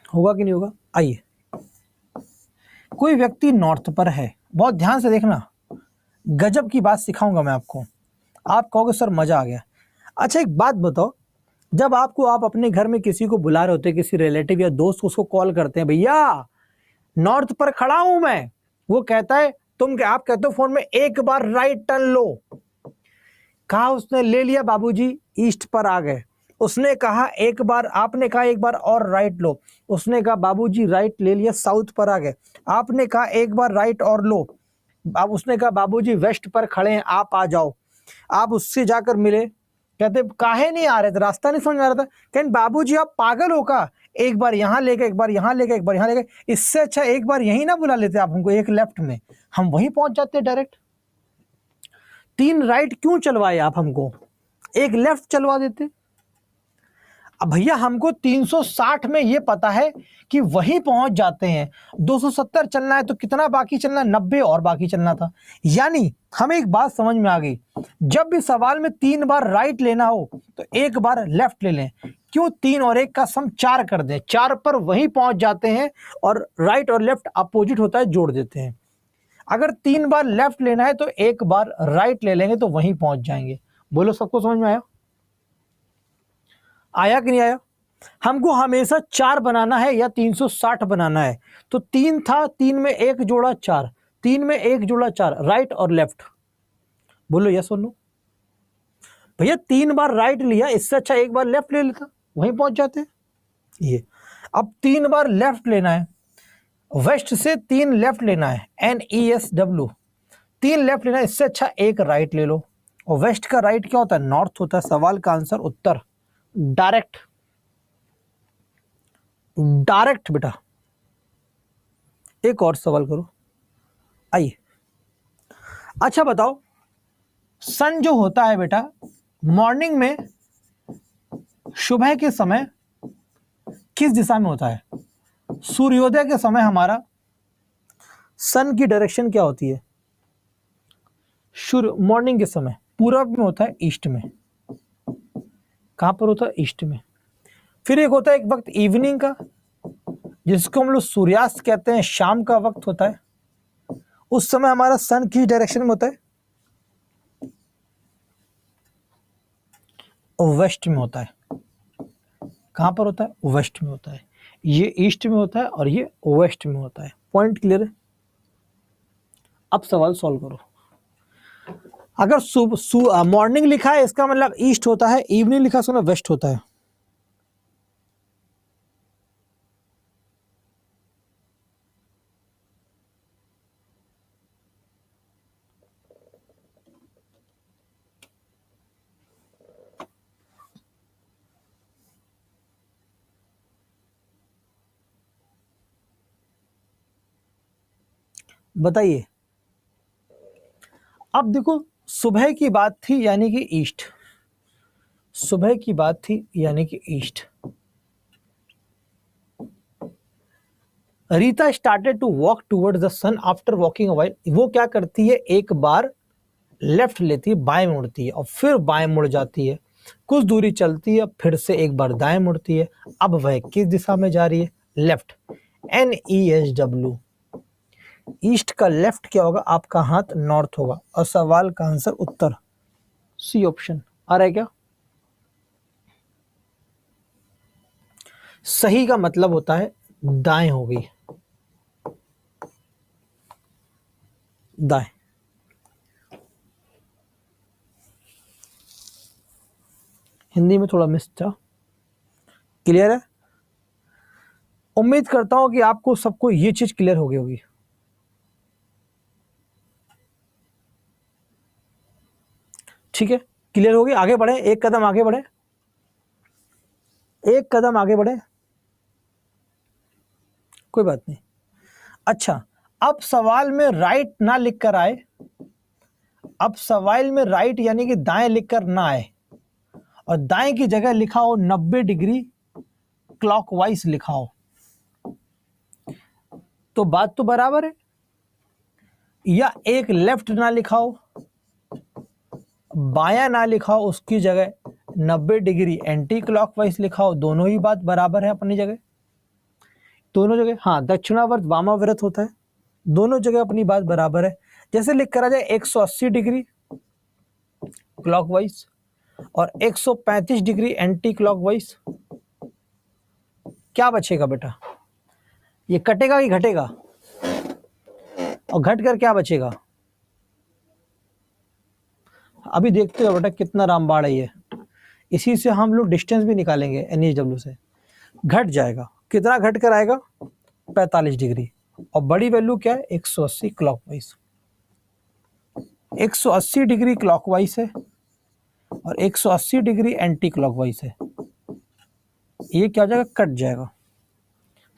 होगा कि नहीं होगा? आइए, कोई व्यक्ति नॉर्थ पर है, बहुत ध्यान से देखना, गजब की बात सिखाऊंगा मैं आपको। आप कहोगे सर मजा आ गया। अच्छा एक बात बताओ, जब आप अपने घर में किसी को बुला रहे होते, किसी रिलेटिव या दोस्त को, उसको कॉल करते हैं, भैया नॉर्थ पर खड़ा हूं मैं, वो कहता है आप कहते हो फोन में एक बार राइट टर्न लो। कहा उसने ले लिया बाबूजी, ईस्ट पर आ गए। उसने कहा एक बार, आपने कहा एक बार और राइट लो, उसने कहा बाबूजी राइट ले लिया, साउथ पर आ गए। आपने कहा एक बार राइट और लो, अब उसने कहा बाबूजी वेस्ट पर खड़े हैं, आप आ जाओ। आप उससे जाकर मिले, कहते काहे नहीं आ रहे थे, रास्ता नहीं समझ में आ रहा था। कहते बाबूजी आप पागल हो का, एक बार यहाँ लेके, एक बार यहाँ लेके, एक बार यहाँ लेके, इससे अच्छा एक बार यहीं ना बुला लेते आप हमको, एक लेफ्ट में हम वहीं पहुंच जाते डायरेक्ट। 3 राइट क्यों चलवाए आप हमको, एक लेफ्ट चलवा देते। अब भैया हमको 360 में ये पता है कि वहीं पहुंच जाते हैं, 270 चलना है तो कितना बाकी चलना है, 90 और बाकी चलना था। यानी हमें एक बात समझ में आ गई, जब भी सवाल में 3 बार राइट लेना हो तो 1 बार लेफ्ट ले लें। क्यों? 3 और 1 का सम 4 कर दें, 4 पर वहीं पहुंच जाते हैं और राइट और लेफ्ट अपोजिट होता है, जोड़ देते हैं। अगर 3 बार लेफ्ट लेना है तो 1 बार राइट ले लेंगे तो वहीं पहुंच जाएंगे। बोलो सबको समझ में आया? आया कि नहीं आया? हमको हमेशा 4 बनाना है या 360 बनाना है, तो 3 था, 3 में 1 जोड़ा 4, 3 में 1 जोड़ा 4, राइट और लेफ्ट। बोलो यस और नो। भैया 3 बार राइट लिया, इससे अच्छा 1 बार लेफ्ट ले लेता, वहीं पहुंच जाते। ये अब 3 बार लेफ्ट लेना है, वेस्ट से 3 लेफ्ट लेना है, NESW, 3 लेफ्ट लेना है, इससे अच्छा 1 राइट ले लो। और वेस्ट का राइट क्या होता है? नॉर्थ होता है। सवाल का आंसर उत्तर, डायरेक्ट, डायरेक्ट बेटा। एक और सवाल करो, आइए। अच्छा बताओ, सन जो होता है बेटा मॉर्निंग में, सुबह के समय किस दिशा में होता है? सूर्योदय के समय हमारा सन की डायरेक्शन क्या होती है? मॉर्निंग के समय पूरब में होता है, ईस्ट में। कहां पर होता है? ईस्ट में। फिर एक होता है एक वक्त इवनिंग का, जिसको हम लोग सूर्यास्त कहते हैं, शाम का वक्त होता है। उस समय हमारा सन किस डायरेक्शन में होता है? वेस्ट में होता है। कहां पर होता है? वेस्ट में होता है। ये ईस्ट में होता है और ये वेस्ट में होता है। पॉइंट क्लियर है? अब सवाल सॉल्व करो। अगर मॉर्निंग लिखा है इसका मतलब ईस्ट होता है, इवनिंग लिखा है इसका मतलब वेस्ट होता है। बताइए। अब देखो, सुबह की बात थी यानी कि ईस्ट, सुबह की बात थी यानी कि east. Rita started to walk towards the sun after walking a while. वो क्या करती है? एक बार लेफ्ट लेती है, बाएं मुड़ती है और फिर बाएं मुड़ जाती है, कुछ दूरी चलती है, फिर से एक बार दाएं मुड़ती है। अब वह किस दिशा में जा रही है? Left, NESW। ईस्ट का लेफ्ट क्या होगा? आपका हाथ नॉर्थ होगा। और सवाल का आंसर उत्तर, सी ऑप्शन। आ रहा है क्या? सही का मतलब होता है दाएं हो गई, दाएं। हिंदी में थोड़ा मिस था। क्लियर है? उम्मीद करता हूं कि आपको सबको ये चीज क्लियर हो गई होगी। ठीक है, क्लियर होगी। आगे बढ़े, एक कदम आगे बढ़े, एक कदम आगे बढ़े, कोई बात नहीं। अच्छा, अब सवाल में राइट ना लिख कर आए, अब सवाल में राइट यानी कि दाएं लिख कर ना आए और दाएं की जगह लिखा हो 90 डिग्री क्लॉकवाइज लिखा हो, तो बात तो बराबर है। या एक लेफ्ट ना लिखा हो, बायां ना लिखा हो, उसकी जगह 90 डिग्री एंटी क्लॉकवाइज लिखा हो, दोनों ही बात बराबर है अपनी जगह, दोनों जगह। हाँ, दक्षिणावर्त वामावर्त होता है, दोनों जगह अपनी बात बराबर है। जैसे लिख कर आ जाए 180 डिग्री क्लॉकवाइज और 135 डिग्री एंटी क्लॉकवाइज, क्या बचेगा बेटा? ये कटेगा कि घटेगा? और घट कर क्या बचेगा? अभी देखते हो बेटा कितना रामबाड़ है ये। इसी से हम लोग डिस्टेंस भी निकालेंगे NESW से। घट जाएगा, कितना घट कर आएगा? 45 डिग्री। और बड़ी वैल्यू क्या है? 180 क्लॉकवाइज। 180 डिग्री क्लॉकवाइज है और 180 डिग्री एंटी क्लॉकवाइज है। ये क्या हो जाएगा? कट जाएगा,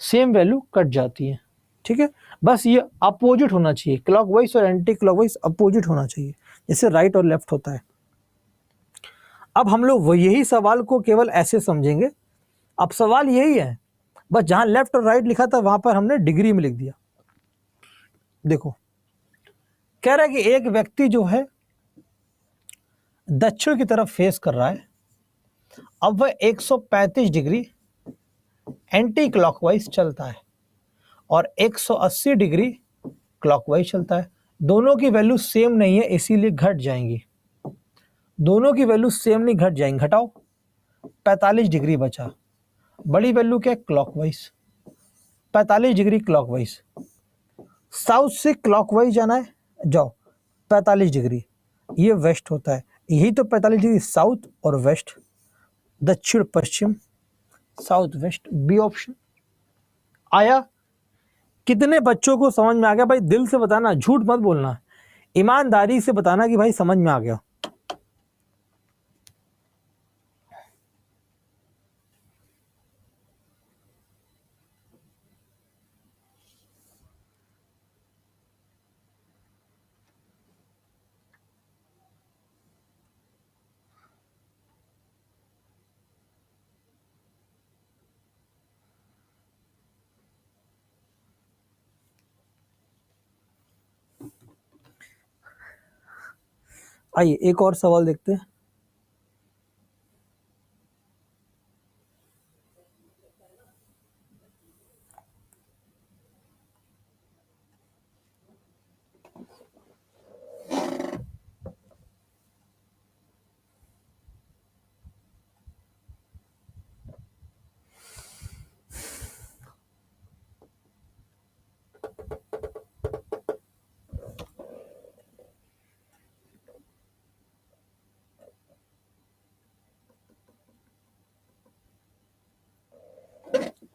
सेम वैल्यू कट जाती है। ठीक है, बस ये अपोजिट होना चाहिए, क्लॉकवाइज और एंटी क्लॉकवाइज अपोजिट होना चाहिए, जैसे राइट और लेफ्ट होता है। अब हम लोग यही सवाल को केवल ऐसे समझेंगे, अब सवाल यही है, बस जहां लेफ्ट और राइट लिखा था वहां पर हमने डिग्री में लिख दिया। देखो कह रहा है कि एक व्यक्ति जो है दक्षिण की तरफ फेस कर रहा है, अब वह 135 डिग्री एंटी क्लॉकवाइज चलता है और 180 डिग्री क्लॉकवाइज चलता है। दोनों की वैल्यू सेम नहीं है, इसीलिए घट जाएंगी। दोनों की वैल्यू सेम नहीं, घट जाएंगी। घटाओ, 45 डिग्री बचा। बड़ी वैल्यू क्या है? Clockwise, 45 degree clockwise. साउथ से क्लॉकवाइज जाना है, जाओ 45 डिग्री, ये वेस्ट होता है। यही तो 45 डिग्री साउथ और वेस्ट, दक्षिण पश्चिम, साउथ वेस्ट। बी ऑप्शन आया। कितने बच्चों को समझ में आ गया? भाई दिल से बताना, झूठ मत बोलना, ईमानदारी से बताना कि भाई समझ में आ गया। आइए एक और सवाल देखते हैं।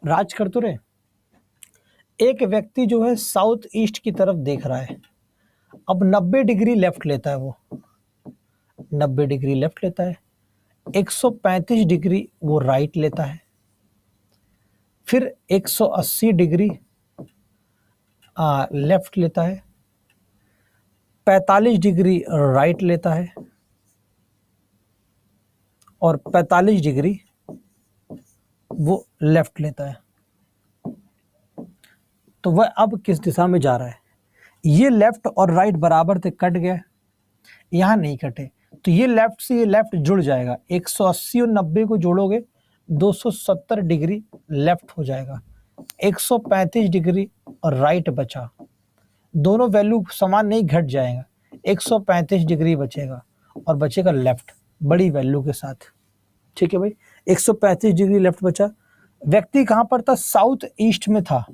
राज कर तो रहे। एक व्यक्ति जो है साउथ ईस्ट की तरफ देख रहा है, अब 90 डिग्री लेफ्ट लेता है, वो 90 डिग्री लेफ्ट लेता है, 135 डिग्री वो राइट लेता है, फिर 180 डिग्री लेफ्ट लेता है, 45 डिग्री राइट लेता है और 45 डिग्री वो लेफ्ट लेता है। तो वह अब किस दिशा में जा रहा है? ये लेफ्ट और राइट बराबर थे, कट गए, यहाँ नहीं कटे, तो ये लेफ्ट से ये लेफ्ट जुड़ जाएगा। 180 और 90 को जोड़ोगे 270 डिग्री लेफ्ट हो जाएगा, 135 डिग्री और राइट बचा। दोनों वैल्यू समान नहीं, घट जाएगा, 135 डिग्री बचेगा और बचेगा लेफ्ट बड़ी वैल्यू के साथ। ठीक है भाई, 135 डिग्री लेफ्ट बचा। व्यक्ति कहां पर था? साउथ ईस्ट में था।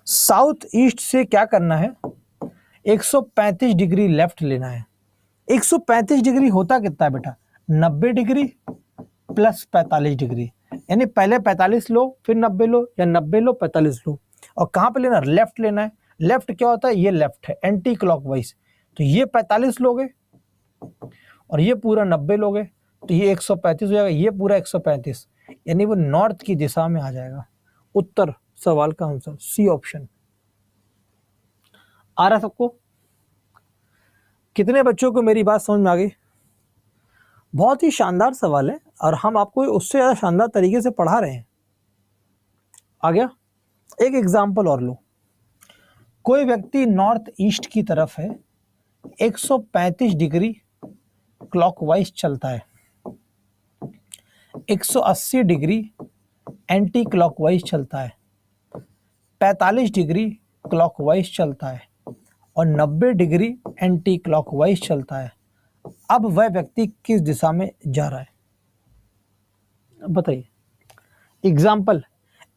साउथ ईस्ट से क्या करना है? 135 डिग्री लेफ्ट लेना है। 135 डिग्री होता कितना है बेटा? 90 डिग्री प्लस 45 डिग्री, यानी पहले 45 लो फिर 90 लो, या 90 लो 45 लो। और कहां पे लेना? लेफ्ट लेना है। लेफ्ट क्या होता है? ये लेफ्ट है, एंटी क्लॉकवाइज। तो ये 45 लोगे और ये पूरा 90 लोगे, तो ये 135 हो जाएगा, ये पूरा 135, यानी वो नॉर्थ की दिशा में आ जाएगा। उत्तर सवाल का आंसर सी ऑप्शन। आ रहा सबको? कितने बच्चों को मेरी बात समझ में आ गई? बहुत ही शानदार सवाल है और हम आपको उससे ज़्यादा शानदार तरीके से पढ़ा रहे हैं। आ गया? एक एग्जाम्पल और लो। कोई व्यक्ति नॉर्थ ईस्ट की तरफ है, 135 डिग्री क्लॉकवाइज चलता है, 180 डिग्री एंटी क्लॉकवाइज चलता है, 45 डिग्री क्लॉकवाइज चलता है और 90 डिग्री एंटी क्लॉकवाइज चलता है। अब वह व्यक्ति किस दिशा में जा रहा है? बताइए। एग्जाम्पल,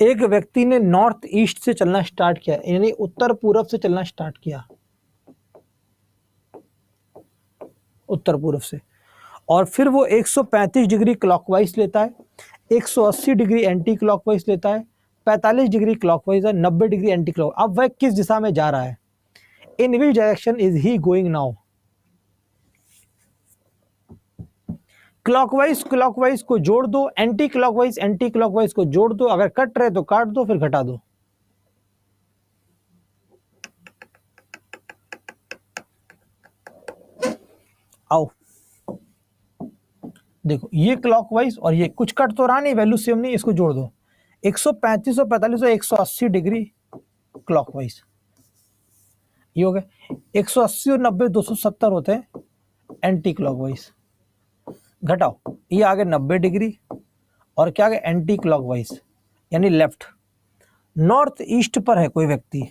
एक व्यक्ति ने नॉर्थ ईस्ट से चलना स्टार्ट किया, यानी उत्तर पूर्व से चलना स्टार्ट किया, उत्तर पूर्व से, और फिर वो 135 डिग्री क्लॉकवाइज लेता है, 180 डिग्री एंटी क्लॉकवाइज लेता है, 45 डिग्री क्लॉकवाइज है, 90 डिग्री एंटी क्लॉक। अब वह किस दिशा में जा रहा है? In which direction is he going now? Clockwise clockwise को जोड़ दो, एंटी क्लॉकवाइज को जोड़ दो, अगर कट रहे तो काट दो, फिर घटा दो। आओ देखो ये क्लॉकवाइज और ये कुछ कट तो रहा नहीं, वैल्यू सेम नहीं, इसको जोड़ दो 135 और 45 और 180 डिग्री क्लॉकवाइज, ये हो गया 180 और 90 270 होते हैं एंटी क्लॉकवाइज। घटाओ, ये आ गया 90 डिग्री और क्या आ गया एंटी क्लॉकवाइज यानी लेफ्ट। नॉर्थ ईस्ट पर है कोई व्यक्ति,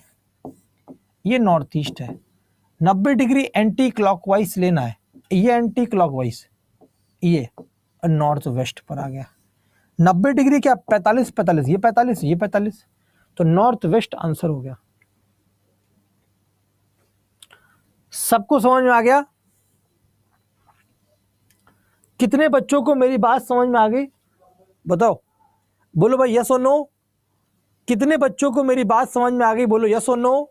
ये नॉर्थ ईस्ट है, 90 डिग्री एंटी क्लॉकवाइज लेना है, ये एंटी क्लॉकवाइज, ये नॉर्थ वेस्ट पर आ गया 90 डिग्री क्या 45 45, ये 45 ये 45, तो नॉर्थ वेस्ट आंसर हो गया। सबको समझ में आ गया? कितने बच्चों को मेरी बात समझ में आ गई बताओ, बोलो भाई यस और नो। कितने बच्चों को मेरी बात समझ में आ गई, बोलो यस और नो,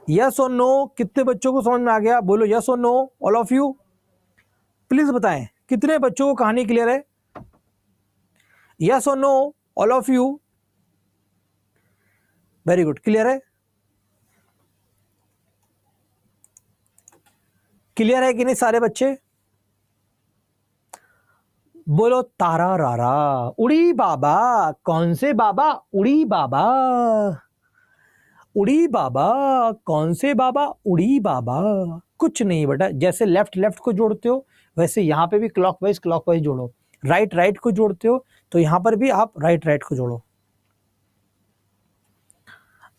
यस और नो। कितने बच्चों को समझ में आ गया, बोलो यस और no, all of you please बताएं कितने बच्चों को कहानी क्लियर है, यस और no, all of you. Very good, clear है, क्लियर है कि नहीं सारे बच्चे? बोलो तारा रारा उड़ी बाबा, कौन से बाबा, उड़ी बाबा, उड़ी बाबा, कौन से बाबा, उड़ी बाबा। कुछ नहीं बेटा, जैसे लेफ्ट लेफ्ट को जोड़ते हो वैसे यहां पे भी क्लॉकवाइज क्लॉकवाइज जोड़ो, राइट राइट को जोड़ते हो तो यहां पर भी आप राइट राइट को जोड़ो।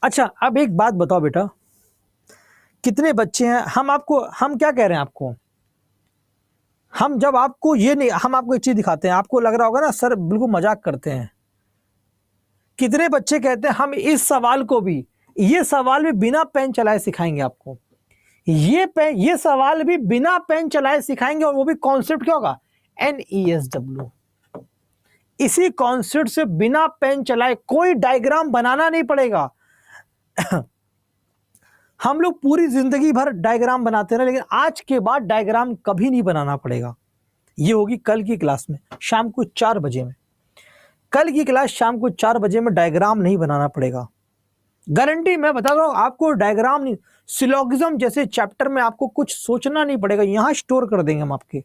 अच्छा अब एक बात बताओ बेटा, कितने बच्चे हैं, हम क्या कह रहे हैं आपको, हम जब आपको ये नहीं, हम आपको एक चीज दिखाते हैं, आपको लग रहा होगा ना सर बिल्कुल मजाक करते हैं। कितने बच्चे कहते हैं हम इस सवाल को भी, ये सवाल भी बिना पेन चलाए सिखाएंगे आपको, ये सवाल भी बिना पेन चलाए सिखाएंगे, और वो भी कॉन्सेप्ट क्या होगा, NESW। इसी कॉन्सेप्ट से बिना पेन चलाए, कोई डायग्राम बनाना नहीं पड़ेगा। हम लोग पूरी जिंदगी भर डायग्राम बनाते रहे, लेकिन आज के बाद डायग्राम कभी नहीं बनाना पड़ेगा। ये होगी कल की क्लास में शाम को 4 बजे में, कल की क्लास शाम को 4 बजे में डायग्राम नहीं बनाना पड़ेगा, गारंटी मैं बता रहा हूं आपको। डायग्राम नहीं, सिलोगिज्म जैसे चैप्टर में आपको कुछ सोचना नहीं पड़ेगा, यहां स्टोर कर देंगे हम आपके।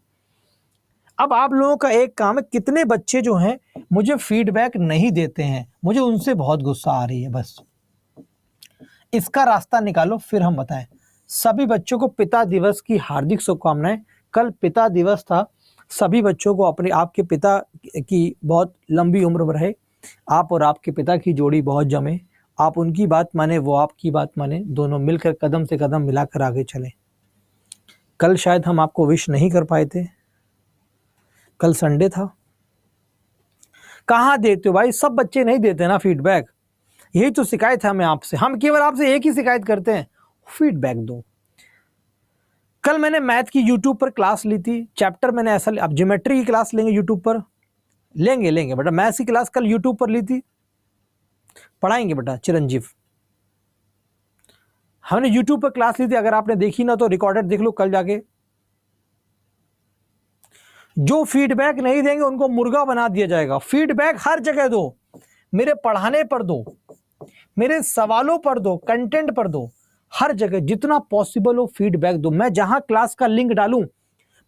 अब आप लोगों का एक काम है, कितने बच्चे जो हैं मुझे फीडबैक नहीं देते हैं, मुझे उनसे बहुत गुस्सा आ रही है, बस इसका रास्ता निकालो फिर हम बताएं। सभी बच्चों को पिता दिवस की हार्दिक शुभकामनाएं। कल पिता दिवस था, सभी बच्चों को अपने आपके पिता की बहुत लंबी उम्र रहे, आप और आपके पिता की जोड़ी बहुत जमे, आप उनकी बात माने वो आपकी बात माने, दोनों मिलकर कदम से कदम मिलाकर आगे चलें। कल शायद हम आपको विश नहीं कर पाए थे, कल संडे था। कहाँ देते हो भाई, सब बच्चे नहीं देते ना फीडबैक, यही तो शिकायत है हमें आपसे, हम केवल आपसे एक ही शिकायत करते हैं, फीडबैक दो। कल मैंने मैथ की यूट्यूब पर क्लास ली थी, चैप्टर मैंने ऐसा, अब ज्योमेट्री की क्लास लेंगे यूट्यूब पर, लेंगे बेटा, मैथ्स की क्लास कल यूट्यूब पर ली थी, पढ़ाएंगे बेटा चिरंजीव। हमने यूट्यूब पर क्लास ली थी, अगर आपने देखी ना तो रिकॉर्डेड देख लो कल जाके। जो फीडबैक नहीं देंगे उनको मुर्गा बना दिया जाएगा। फीडबैक हर जगह दो, मेरे पढ़ाने पर दो, मेरे सवालों पर दो, कंटेंट पर दो, हर जगह जितना पॉसिबल हो फीडबैक दो। मैं जहां क्लास का लिंक डालूं,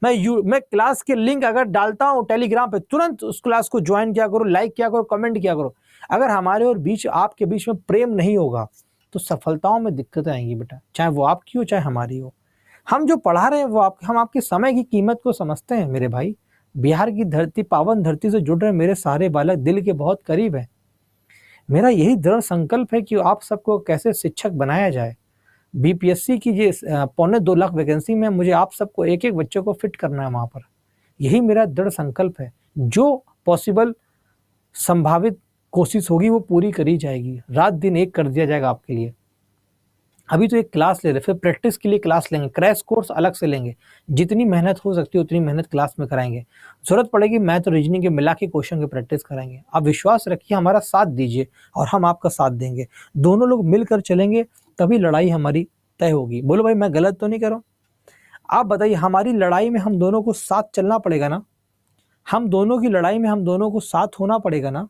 मैं क्लास के लिंक अगर डालता हूं टेलीग्राम पे, तुरंत उस क्लास को ज्वाइन किया करो, लाइक किया करो, कमेंट किया करो। अगर हमारे और आपके बीच में प्रेम नहीं होगा तो सफलताओं में दिक्कतें आएंगी बेटा, चाहे वो आपकी हो चाहे हमारी हो। हम जो पढ़ा रहे हैं वो हम आपके समय की कीमत को समझते हैं मेरे भाई। बिहार की धरती, पावन धरती से जुड़ रहे मेरे सारे बालक दिल के बहुत करीब है। मेरा यही दृढ़ संकल्प है कि आप सबको कैसे शिक्षक बनाया जाए। बीपीएससी की ये 2.25 लाख वैकेंसी में मुझे आप सबको एक एक बच्चे को फिट करना है वहां पर, यही मेरा दृढ़ संकल्प है। जो पॉसिबल संभावित कोशिश होगी वो पूरी करी जाएगी, रात दिन एक कर दिया जाएगा आपके लिए। अभी तो एक क्लास ले रहे, फिर प्रैक्टिस के लिए क्लास लेंगे, क्रैश कोर्स अलग से लेंगे, जितनी मेहनत हो सकती है उतनी मेहनत क्लास में कराएंगे। जरूरत पड़ेगी मैथ और रीजनिंग के मिला के क्वेश्चन की प्रैक्टिस कराएंगे। आप विश्वास रखिए, हमारा साथ दीजिए और हम आपका साथ देंगे। दोनों लोग मिलकर चलेंगे तभी लड़ाई हमारी तय होगी। बोलो भाई मैं गलत तो नहीं कर रहा हूँ? आप बताइए, हमारी लड़ाई में हम दोनों को साथ चलना पड़ेगा ना, हम दोनों की लड़ाई में हम दोनों को साथ होना पड़ेगा ना।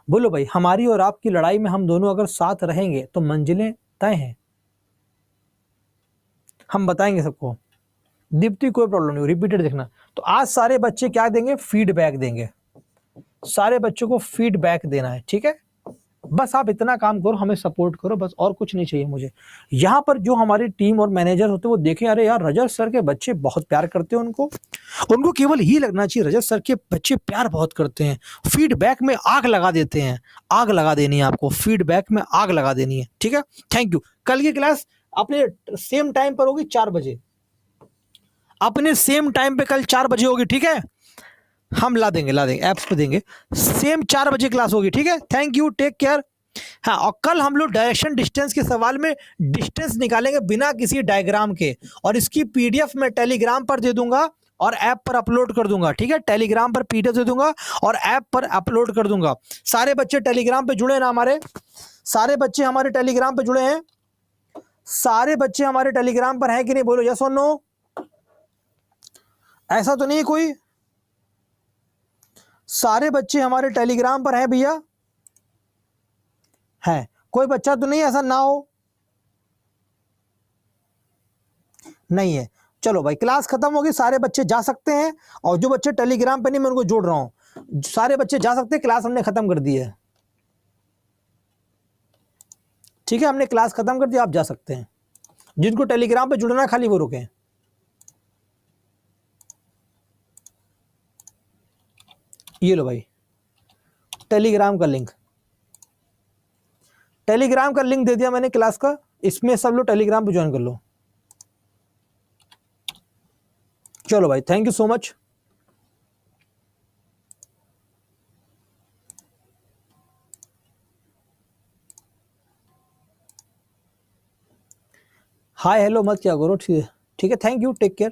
बोलो भाई, हमारी और आपकी लड़ाई में हम दोनों अगर साथ रहेंगे तो मंजिलें तय हैं, हम बताएंगे सबको। दीप्ति कोई प्रॉब्लम नहीं, रिपीटेड देखना। तो आज सारे बच्चे क्या देंगे, फीडबैक देंगे, सारे बच्चों को फीडबैक देना है, ठीक है। बस आप इतना काम करो, हमें सपोर्ट करो, बस और कुछ नहीं चाहिए मुझे। यहाँ पर जो हमारी टीम और मैनेजर होते हैं वो देखें, अरे यार रजत सर के बच्चे बहुत प्यार करते हैं, उनको केवल ही लगना चाहिए रजत सर के बच्चे प्यार बहुत करते हैं, फीडबैक में आग लगा देते हैं। आग लगा देनी है आपको, फीडबैक में आग लगा देनी है, ठीक है। Thank you. कल की क्लास अपने सेम टाइम पर होगी 4 बजे, अपने सेम टाइम पे कल 4 बजे होगी, ठीक है। हम ला देंगे ऐप्स पे देंगे, सेम 4 बजे क्लास होगी, ठीक है। Thank you, take care. हाँ, और कल हम लोग डायरेक्शन डिस्टेंस के सवाल में डिस्टेंस निकालेंगे बिना किसी डायग्राम के, और इसकी पीडीएफ मैं टेलीग्राम पर दे दूंगा और ऐप पर अपलोड कर दूंगा, ठीक है। टेलीग्राम पर पीडीएफ दे दूंगा और ऐप पर अपलोड कर दूंगा। सारे बच्चे टेलीग्राम पे जुड़े ना, हमारे सारे बच्चे हमारे टेलीग्राम पे जुड़े हैं, सारे बच्चे हमारे टेलीग्राम पर हैं कि नहीं, बोलो यस और नो। ऐसा तो नहीं है कोई, सारे बच्चे हमारे टेलीग्राम पर हैं भैया, है कोई बच्चा तो नहीं ऐसा ना हो, नहीं है। चलो भाई क्लास खत्म होगी, सारे बच्चे जा सकते हैं, और जो बच्चे टेलीग्राम पे नहीं मैं उनको जोड़ रहा हूं, सारे बच्चे जा सकते हैं, क्लास हमने खत्म कर दी है, ठीक है। हमने क्लास खत्म कर दी, आप जा सकते हैं। जिनको टेलीग्राम पे जुड़ना खाली वो रुके। ये लो भाई टेलीग्राम का लिंक, टेलीग्राम का लिंक दे दिया मैंने क्लास का, इसमें सब लोग टेलीग्राम पे ज्वाइन कर लो। चलो भाई, thank you so much. Hi hello मत क्या करो, ठीक है, थैंक यू, टेक केयर।